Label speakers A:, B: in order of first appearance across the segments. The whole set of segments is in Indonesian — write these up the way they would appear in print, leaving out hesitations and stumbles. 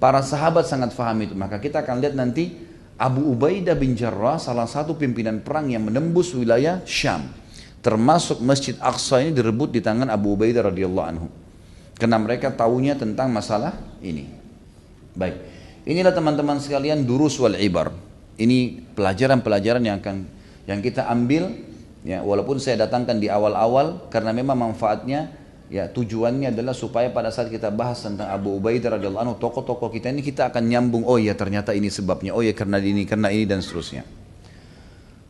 A: Para sahabat sangat faham itu. Maka kita akan lihat nanti Abu Ubaidah bin Jarrah salah satu pimpinan perang yang menembus wilayah Syam. Termasuk Masjid Aqsa ini direbut di tangan Abu Ubaidah radhiyallahu anhu. Karena mereka tahunya tentang masalah ini. Baik. Inilah teman-teman sekalian durus wal ibar. Ini pelajaran-pelajaran yang kita ambil ya, walaupun saya datangkan di awal-awal karena memang manfaatnya ya tujuannya adalah supaya pada saat kita bahas tentang Abu Ubaidah radhiyallahu anhu, tokoh-tokoh kita ini kita akan nyambung, oh ya ternyata ini sebabnya, oh ya karena ini dan seterusnya.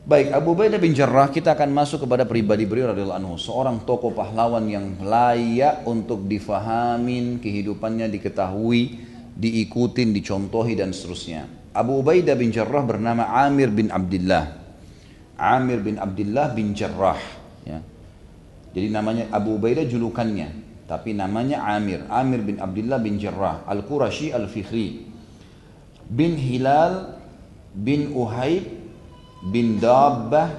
A: Baik, Abu Ubaidah bin Jarrah, kita akan masuk kepada pribadi beliau radhiyallahu anhu, seorang tokoh pahlawan yang layak untuk difahamin, kehidupannya diketahui, diikutin, dicontohi dan seterusnya. Abu Ubaidah bin Jarrah bernama Amir bin Abdullah. Amir bin Abdullah bin Jarrah ya. Jadi namanya Abu Ubaidah julukannya, tapi namanya Amir. Amir bin Abdullah bin Jarrah Al-Qurashi Al-Fikhri bin Hilal bin Uhayb bin Dabbah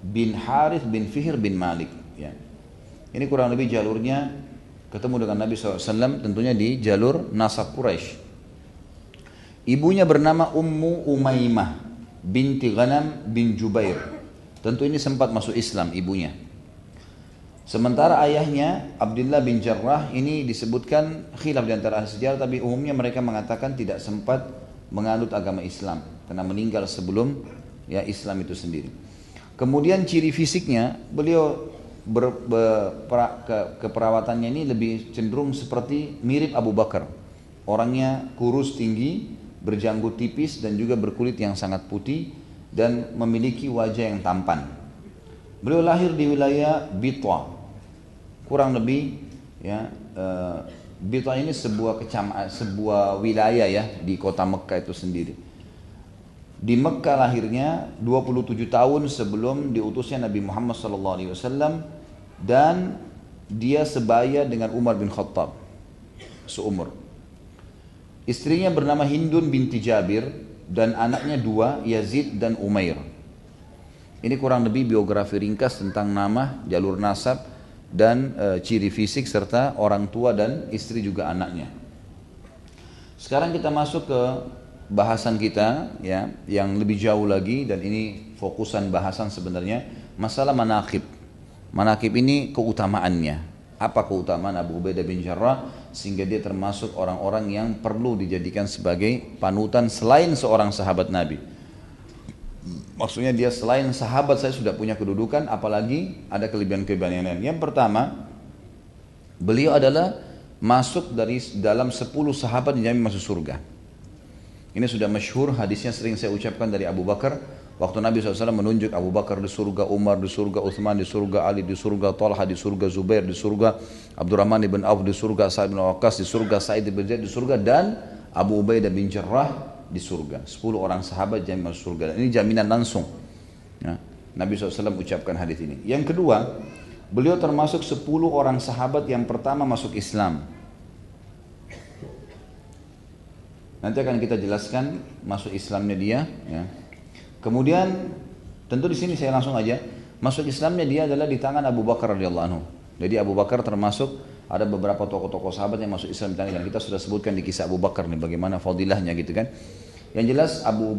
A: bin Harith bin Fihr bin Malik ya. Ini kurang lebih jalurnya ketemu dengan Nabi SAW, tentunya di jalur nasab Quraisy. Ibunya bernama Ummu Umaymah binti Ghanam bin Jubair. Tentu ini sempat masuk Islam ibunya. Sementara ayahnya Abdullah bin Jarrah ini disebutkan khilaf di antara ahli sejarah, tapi umumnya mereka mengatakan tidak sempat menganut agama Islam karena meninggal sebelum ya Islam itu sendiri. Kemudian ciri fisiknya beliau keperawatannya ini lebih cenderung seperti mirip Abu Bakar. Orangnya kurus tinggi, berjanggut tipis dan juga berkulit yang sangat putih dan memiliki wajah yang tampan. Beliau lahir di wilayah Bitwa, kurang lebih ya Bitwa ini sebuah wilayah ya di kota Mekah itu sendiri. Di Mekah lahirnya 27 tahun sebelum diutusnya Nabi Muhammad SAW, dan dia sebaya dengan Umar bin Khattab seumur. Istrinya bernama Hindun binti Jabir dan anaknya dua, Yazid dan Umair. Ini kurang lebih biografi ringkas tentang nama, jalur nasab dan ciri fisik serta orang tua dan istri juga anaknya. Sekarang kita masuk ke bahasan kita ya, yang lebih jauh lagi, dan ini fokusan bahasan sebenarnya masalah manaqib. Manaqib ini keutamaannya. Apa keutamaan Abu Ubaidah bin Jarrah sehingga dia termasuk orang-orang yang perlu dijadikan sebagai panutan selain seorang sahabat Nabi. Maksudnya dia selain sahabat saya sudah punya kedudukan, apalagi ada kelebihan-kelebihan yang lain. Yang pertama, beliau adalah masuk dari dalam 10 sahabat yang jamin masuk surga. Ini sudah masyhur, hadisnya sering saya ucapkan dari Abu Bakar. Waktu Nabi SAW menunjuk Abu Bakar di surga, Umar di surga, Uthman di surga, Ali di surga, Talha di surga, Zubair di surga, Abdurrahman ibn Auf di surga, Sa'id bin Waqqas di surga, Sa'id bin Zaid di surga, dan Abu Ubaidah bin Jarrah di surga. 10 orang sahabat jamin masuk surga. Dan ini jaminan langsung ya. Nabi SAW ucapkan hadis ini. Yang kedua, beliau termasuk 10 orang sahabat yang pertama masuk Islam. Nanti akan kita jelaskan masuk Islamnya dia ya. Kemudian tentu di sini saya langsung aja, masuk Islamnya dia adalah di tangan Abu Bakar radhiyallahu anhu. Jadi Abu Bakar termasuk ada beberapa tokoh-tokoh sahabat yang masuk Islam di tangan, dan kita sudah sebutkan di kisah Abu Bakar nih bagaimana fadilahnya gitu kan. Yang jelas Abu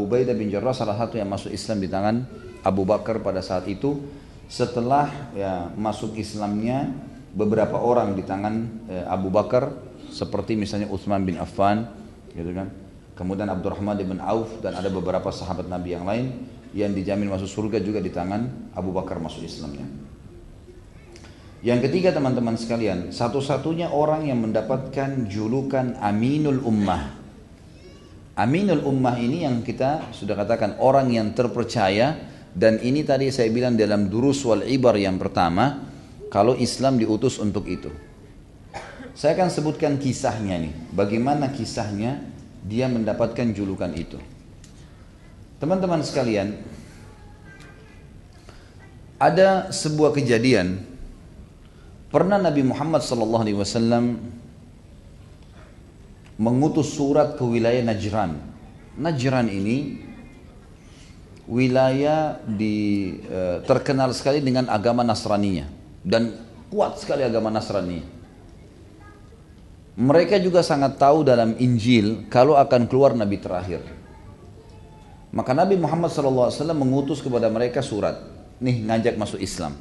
A: Ubaidah bin Jarrah salah satu yang masuk Islam di tangan Abu Bakar pada saat itu. Setelah ya masuk Islamnya beberapa orang di tangan Abu Bakar, seperti misalnya Utsman bin Affan gitu kan. Kemudian Abdurrahman bin Auf dan ada beberapa sahabat Nabi yang lain yang dijamin masuk surga juga di tangan Abu Bakar masuk Islamnya. Yang ketiga teman-teman sekalian, satu-satunya orang yang mendapatkan julukan Aminul Ummah. Aminul Ummah ini yang kita sudah katakan orang yang terpercaya, dan ini tadi saya bilang dalam durus wal ibar yang pertama, kalau Islam diutus untuk itu. Saya akan sebutkan kisahnya nih, bagaimana kisahnya dia mendapatkan julukan itu. Teman-teman sekalian, ada sebuah kejadian. Pernah Nabi Muhammad SAW mengutus surat ke wilayah Najran. Najran ini wilayah terkenal sekali dengan agama Nasraninya, dan kuat sekali agama Nasrani. Mereka juga sangat tahu dalam Injil kalau akan keluar Nabi terakhir. Maka Nabi Muhammad SAW mengutus kepada mereka surat. Nih ngajak masuk Islam.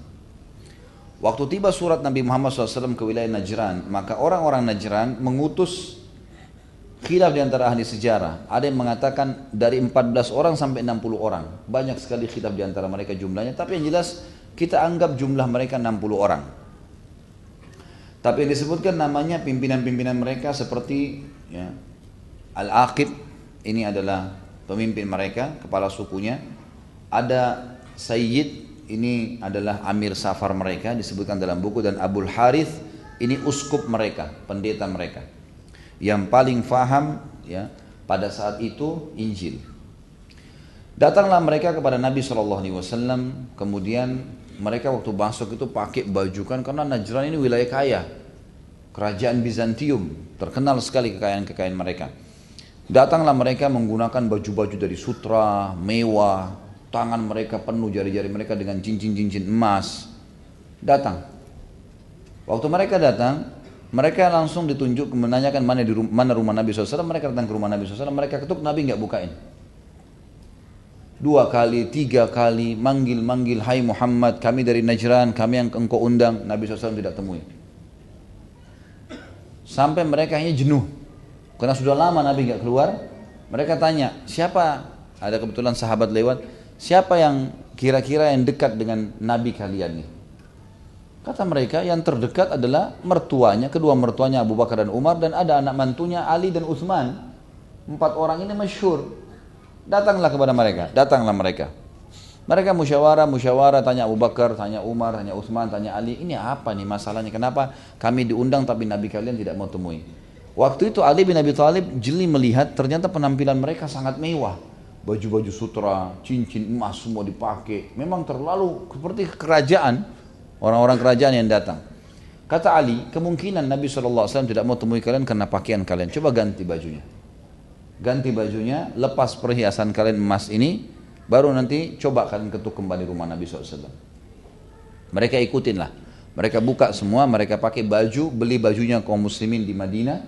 A: Waktu tiba surat Nabi Muhammad SAW ke wilayah Najran, maka orang-orang Najran mengutus khilaf di antara ahli sejarah. Ada yang mengatakan dari 14 orang sampai 60 orang. Banyak sekali khilaf di antara mereka jumlahnya. Tapi yang jelas kita anggap jumlah mereka 60 orang. Tapi yang disebutkan namanya pimpinan-pimpinan mereka seperti ya, Al-Aqib, ini adalah pemimpin mereka, kepala sukunya. Ada Sayyid, ini adalah Amir Safar mereka, disebutkan dalam buku. Dan Abul Harith, ini uskup mereka, pendeta mereka, yang paling faham ya, pada saat itu Injil. Datanglah mereka kepada Nabi SAW, kemudian mereka waktu masuk itu pakai baju kan, karena Najran ini wilayah kaya, kerajaan Bizantium, terkenal sekali kekayaan-kekayaan mereka. Datanglah mereka menggunakan baju-baju dari sutra, mewah, tangan mereka penuh, jari-jari mereka dengan cincin-cincin emas. Datang. Waktu mereka datang, mereka langsung ditunjuk menanyakan mana rumah Nabi SAW. Mereka datang ke rumah Nabi SAW, mereka ketuk, Nabi nggak bukain. 2 kali, 3 kali, manggil, hai Muhammad, kami dari Najran, kami yang engkau undang. Nabi SAW tidak temui. Sampai mereka hanya jenuh, karena sudah lama Nabi nggak keluar. Mereka tanya, siapa? Ada kebetulan sahabat lewat, siapa yang kira-kira yang dekat dengan Nabi kalian nih? Kata mereka, yang terdekat adalah mertuanya, kedua mertuanya Abu Bakar dan Umar, dan ada anak mantunya Ali dan Utsman. 4 orang ini masyhur. Datanglah kepada mereka, datanglah mereka. Mereka musyawarah, tanya Abu Bakar, tanya Umar, tanya Utsman, tanya Ali, ini apa nih masalahnya? Kenapa kami diundang tapi Nabi kalian tidak mau temui? Waktu itu Ali bin Abi Thalib jeli melihat ternyata penampilan mereka sangat mewah. Baju-baju sutra, cincin emas semua dipakai. Memang terlalu seperti kerajaan, orang-orang kerajaan yang datang. Kata Ali, kemungkinan Nabi SAW tidak mau temui kalian karena pakaian kalian. Coba ganti bajunya. Ganti bajunya, lepas perhiasan kalian emas ini, baru nanti coba kalian ketuk kembali rumah Nabi SAW. Mereka ikutinlah. Mereka buka semua, mereka pakai baju, beli bajunya kaum muslimin di Madinah.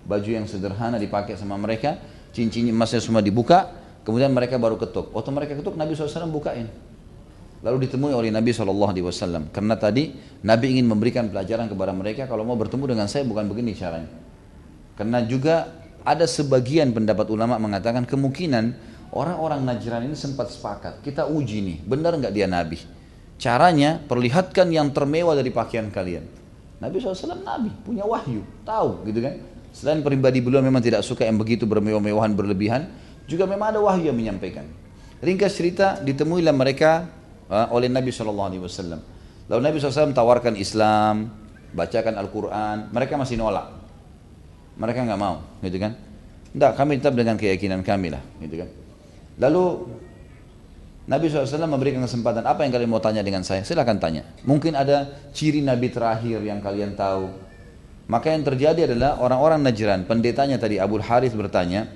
A: Baju yang sederhana dipakai sama mereka, cincin emasnya semua dibuka, kemudian mereka baru ketuk. Waktu mereka ketuk, Nabi SAW bukain. Lalu ditemui oleh Nabi SAW. Karena tadi Nabi ingin memberikan pelajaran kepada mereka, kalau mau bertemu dengan saya bukan begini caranya. Karena juga ada sebagian pendapat ulama mengatakan kemungkinan orang-orang Najran ini sempat sepakat. Kita uji nih, benar nggak dia Nabi? Caranya perlihatkan yang termewah dari pakaian kalian. Nabi SAW Nabi, punya wahyu, tahu gitu kan. Selain pribadi beliau memang tidak suka yang begitu bermewah-mewahan berlebihan, juga memang ada wahyu yang menyampaikan. Ringkas cerita, ditemuilah mereka oleh Nabi SAW. Lalu Nabi SAW tawarkan Islam, bacakan Al-Quran, mereka masih nolak. Mereka nggak mau, gitu kan? Tidak, kami tetap dengan keyakinan kami lah, gitu kan? Lalu Nabi SAW memberikan kesempatan, apa yang kalian mau tanya dengan saya? Silakan tanya. Mungkin ada ciri Nabi terakhir yang kalian tahu. Maka yang terjadi adalah orang-orang Najran, pendetanya tadi Abul Harith bertanya,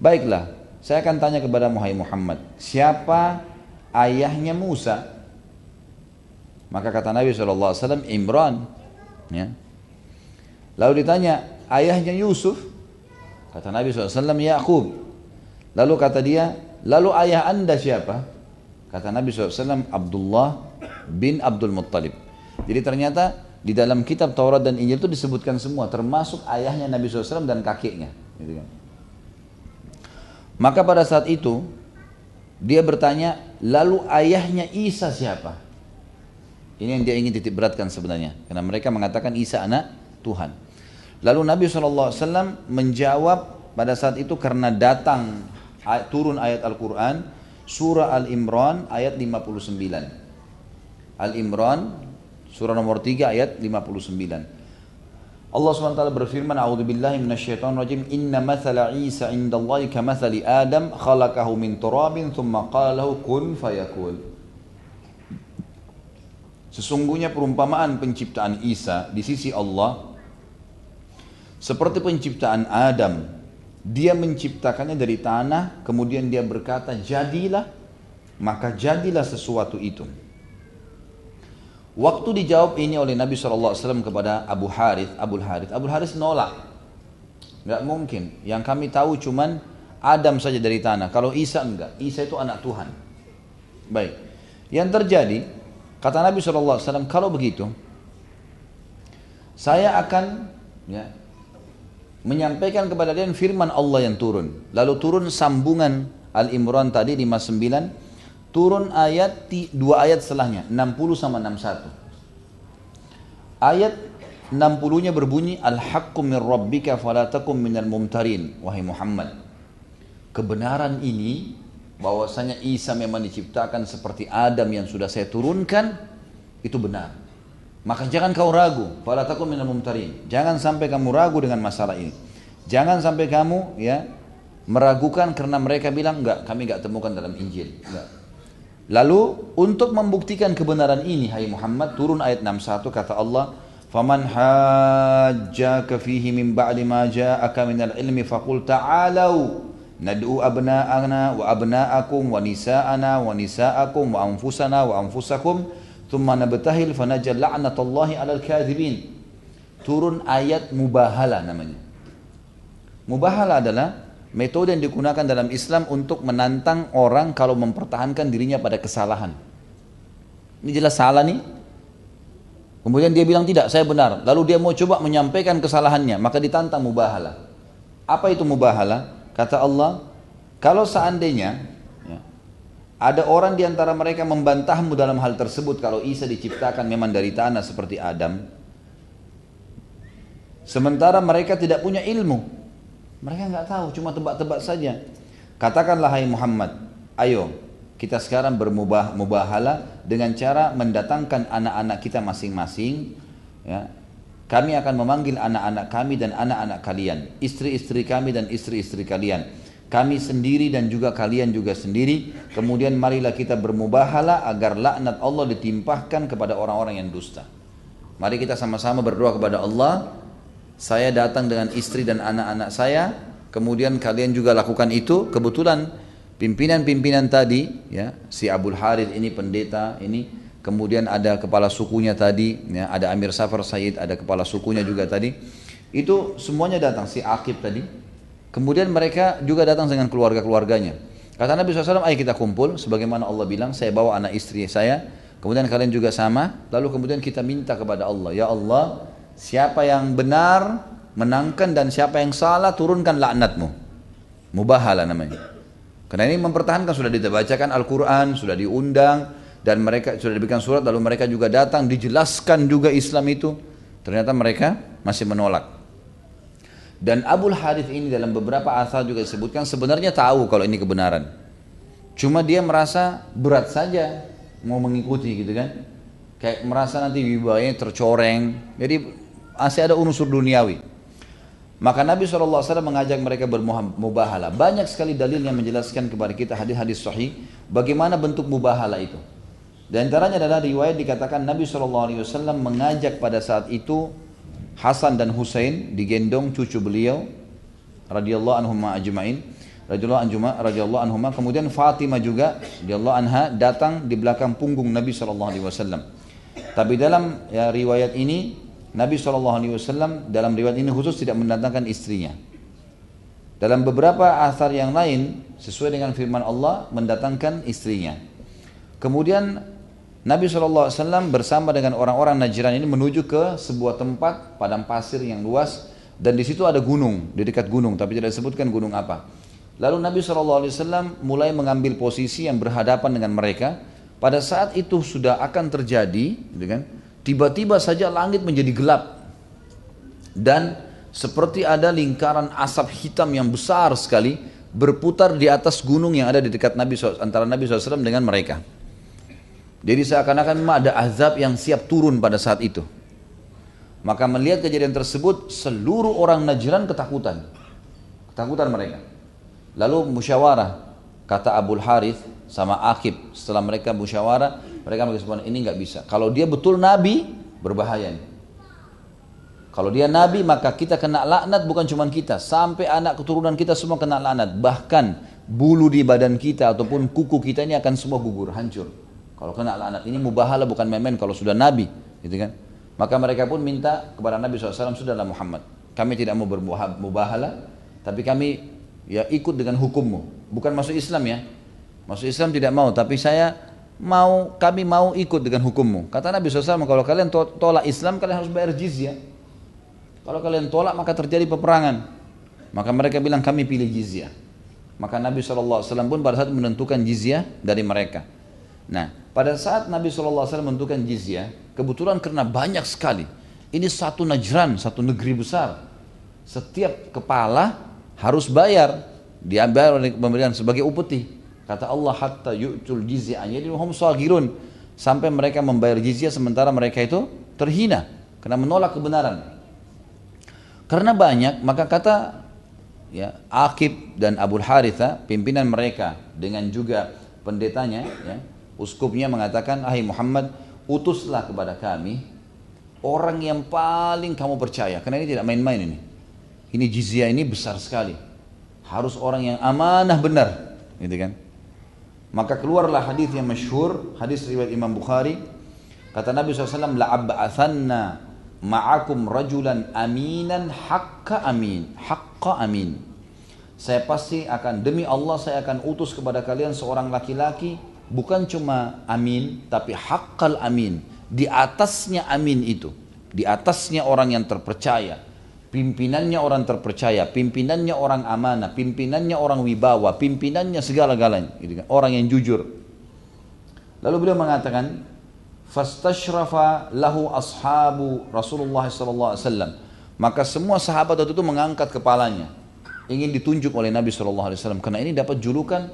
A: baiklah, saya akan tanya kepada Muhammad, siapa ayahnya Musa? Maka kata Nabi SAW, Imran. Ya. Lalu ditanya, ayahnya Yusuf? Kata Nabi SAW, Yaqub. Lalu kata dia, lalu ayah anda siapa? Kata Nabi SAW, Abdullah bin Abdul Muttalib. Jadi ternyata di dalam kitab Taurat dan Injil itu disebutkan semua, termasuk ayahnya Nabi SAW dan kakeknya. Gitu kan. Maka pada saat itu, dia bertanya, lalu ayahnya Isa siapa? Ini yang dia ingin titik beratkan sebenarnya. Karena mereka mengatakan Isa anak Tuhan. Lalu Nabi SAW menjawab pada saat itu karena datang turun ayat Al-Quran, surah Al-Imran ayat 59. Al-Imran surah nomor 3 ayat 59. Allah SWT berfirman, A'udzubillahi minasyaitonirrajim, Inna mathala Isa indallahi kamathali Adam khalaqahu min turabin thumma qala lahu kun fayakun. Sesungguhnya perumpamaan penciptaan Isa di sisi Allah seperti penciptaan Adam. Dia menciptakannya dari tanah, kemudian dia berkata, jadilah, maka jadilah sesuatu itu. Waktu dijawab ini oleh Nabi SAW kepada Abu Harith nolak. Nggak mungkin. Yang kami tahu cuman Adam saja dari tanah. Kalau Isa enggak. Isa itu anak Tuhan. Baik. Yang terjadi, kata Nabi SAW, kalau begitu, saya akan menyampaikan kepada kalian firman Allah yang turun. Lalu turun sambungan Al-Imran tadi 59, turun ayat 2 ayat setelahnya 60 sama 61. Ayat 60-nya berbunyi al-haqqu min rabbika fala takum minal mumtarin. Wahai Muhammad, kebenaran ini bahwasanya Isa memang diciptakan seperti Adam yang sudah saya turunkan itu benar. Maka jangan kau ragu, fala takum minal mumtarin. Jangan sampai kamu ragu dengan masalah ini. Jangan sampai kamu meragukan karena mereka bilang enggak, kami enggak temukan dalam Injil. Enggak. Lalu untuk membuktikan kebenaran ini, hai Muhammad, turun ayat 61 kata Allah, "Faman hajjaka fihi min ba'di ma ja'aka minal ilmi faqul ta'alau nad'u abna'ana wa abna'akum wa nisa'ana wa nisa'akum wa anfusana wa anfusakum thumma nabtahil fanajal la'natullahi 'alal kadhibin." Turun ayat mubahala namanya. Mubahala adalah metode yang digunakan dalam Islam untuk menantang orang kalau mempertahankan dirinya pada kesalahan. Ini jelas salah nih. Kemudian dia bilang tidak, saya benar. Lalu dia mau coba menyampaikan kesalahannya, maka ditantang mubahala. Apa itu mubahala? Kata Allah, kalau seandainya ada orang di antara mereka membantahmu dalam hal tersebut, kalau Isa diciptakan memang dari tanah seperti Adam, sementara mereka tidak punya ilmu, mereka nggak tahu, cuma tebak-tebak saja. Katakanlah hai Muhammad, ayo kita sekarang bermubahala dengan cara mendatangkan anak-anak kita masing-masing. Kami akan memanggil anak-anak kami dan anak-anak kalian, istri-istri kami dan istri-istri kalian, kami sendiri dan juga kalian juga sendiri. Kemudian marilah kita bermubahala agar laknat Allah ditimpahkan kepada orang-orang yang dusta. Mari kita sama-sama berdoa kepada Allah. Saya datang dengan istri dan anak-anak saya, kemudian kalian juga lakukan itu. Kebetulan pimpinan-pimpinan tadi, si Abul Harith ini pendeta ini, kemudian ada kepala sukunya tadi, ada Amir Safar Said, ada kepala sukunya juga tadi. Itu semuanya datang, si Aqib tadi. Kemudian mereka juga datang dengan keluarga-keluarganya. Kata Nabi SAW, ayo kita kumpul, sebagaimana Allah bilang, saya bawa anak istri saya, kemudian kalian juga sama, lalu kemudian kita minta kepada Allah, ya Allah, siapa yang benar menangkan dan siapa yang salah turunkan laknatmu. Mubahala namanya. Karena ini mempertahankan, sudah dibacakan Al-Quran, sudah diundang, dan mereka sudah diberikan surat, lalu mereka juga datang, dijelaskan juga Islam itu. Ternyata mereka masih menolak. Dan Abul Harith ini dalam beberapa asal juga disebutkan sebenarnya tahu kalau ini kebenaran. Cuma dia merasa berat saja mau mengikuti gitu kan. Kayak merasa nanti wibawanya tercoreng. Jadi masih ada unsur duniawi. Maka Nabi SAW mengajak mereka bermubahala. Banyak sekali dalil yang menjelaskan kepada kita hadis-hadis sahih bagaimana bentuk mubahala itu. Dan antaranya adalah riwayat dikatakan Nabi SAW mengajak pada saat itu Hasan dan Husain digendong cucu beliau radhiyallahu anhuma ajma'in, radhiyallahu anhuma, kemudian Fatimah juga radhiyallahu anha datang di belakang punggung Nabi SAW. Tapi dalam riwayat ini Nabi SAW dalam riwayat ini khusus tidak mendatangkan istrinya. Dalam beberapa asar yang lain sesuai dengan firman Allah mendatangkan istrinya. Kemudian Nabi SAW bersama dengan orang-orang Najran ini menuju ke sebuah tempat padang pasir yang luas, dan di situ ada gunung, di dekat gunung, tapi tidak disebutkan gunung apa. Lalu Nabi SAW mulai mengambil posisi yang berhadapan dengan mereka. Pada saat itu sudah akan terjadi, tiba-tiba saja langit menjadi gelap dan seperti ada lingkaran asap hitam yang besar sekali berputar di atas gunung yang ada di dekat Nabi antara Nabi SAW dengan mereka. Jadi seakan-akan memang ada azab yang siap turun pada saat itu. Maka melihat kejadian tersebut, seluruh orang Najran ketakutan mereka. Lalu musyawarah, kata Abul Harith sama Aqib, setelah mereka musyawarah, mereka mengatakan ini nggak bisa. Kalau dia betul Nabi, berbahaya nih. Kalau dia Nabi, maka kita kena laknat, bukan cuma kita, sampai anak keturunan kita semua kena laknat. Bahkan bulu di badan kita ataupun kuku kita ini akan semua gugur, hancur. Kalau kena laknat, ini mubahala bukan main-main kalau sudah Nabi, gitu kan. Maka mereka pun minta kepada Nabi SAW, sudahlah Muhammad, Kami tidak mau bermubahalah, tapi kami ya ikut dengan hukummu. Bukan masuk Islam ya. Masuk Islam tidak mau, tapi kami mau ikut dengan hukummu. Kata Nabi SAW, kalau kalian tolak Islam, kalian harus bayar jizyah. Kalau kalian tolak, maka terjadi peperangan. Maka mereka bilang, kami pilih jizyah. Maka Nabi SAW pun pada saat menentukan jizyah dari mereka. Nah, pada saat Nabi SAW menentukan jizyah, kebetulan karena banyak sekali. Ini satu Najran, satu negeri besar. Setiap kepala harus bayar. Diambil oleh pemberian sebagai upeti. Kata Allah, hatta yu'tul jizyah jadi hum saghirun, sampai mereka membayar jizyah sementara mereka itu terhina karena menolak kebenaran. Karena banyak, maka kata ya Aqib dan Abul Haritha, pimpinan mereka dengan juga pendetanya, ya, uskupnya mengatakan, "Hai Muhammad, utuslah kepada kami orang yang paling kamu percaya, karena ini tidak main-main ini. Ini jizyah ini besar sekali. Harus orang yang amanah benar." Gitu kan? Maka keluarlah hadis yang masyhur, hadis riwayat Imam Bukhari. Kata Nabi SAW, "La'abba'athanna ma'akum rajulan aminan haqqa amin." Saya pasti akan, demi Allah saya akan utus kepada kalian seorang laki-laki, bukan cuma amin, tapi haqqal amin. Di atasnya amin itu. Di atasnya orang yang terpercaya. Pimpinannya orang terpercaya, pimpinannya orang amanah, pimpinannya orang wibawa, pimpinannya segala-galanya, gitu kan? Orang yang jujur. Lalu beliau mengatakan, "Fastashrafa lahu ashabu Rasulullah SAW." Maka semua sahabat waktu itu mengangkat kepalanya, ingin ditunjuk oleh Nabi SAW, karena ini dapat julukan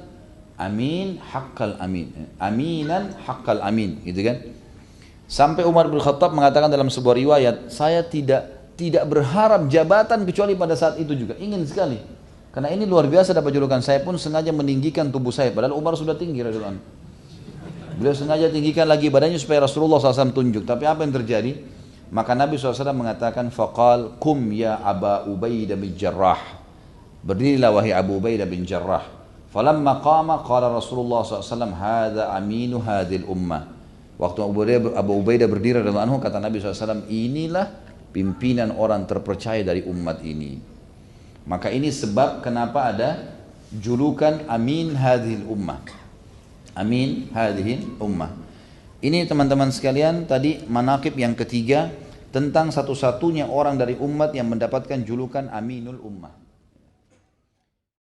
A: Amin Haqqal Amin, Aminan Haqqal Amin, gitu kan? Sampai Umar bin Khattab mengatakan dalam sebuah riwayat, saya tidak berharap jabatan kecuali pada saat itu juga, ingin sekali. Karena ini luar biasa dapat julukan. Saya pun sengaja meninggikan tubuh saya, padahal Umar sudah tinggi radhiyallahu anhu. Beliau sengaja tinggikan lagi badannya supaya Rasulullah SAW tunjuk. Tapi apa yang terjadi? Maka Nabi SAW mengatakan, "Faqal kum ya Aba Ubaidah bin Jarrah." Berdirilah wahai Abu Ubaidah bin Jarrah. Falamma qama qala Rasulullah SAW, "Hadza aminu hadhil ummah." Waktu Abu Ubaidah berdiri radhiyallahu anhu, kata Nabi SAW, inilah pimpinan orang terpercaya dari umat ini. Maka ini sebab kenapa ada julukan Amin hadhil ummah. Amin hadhil ummah. Ini teman-teman sekalian, tadi manaqib yang ketiga tentang satu-satunya orang dari umat yang mendapatkan julukan Aminul Ummah.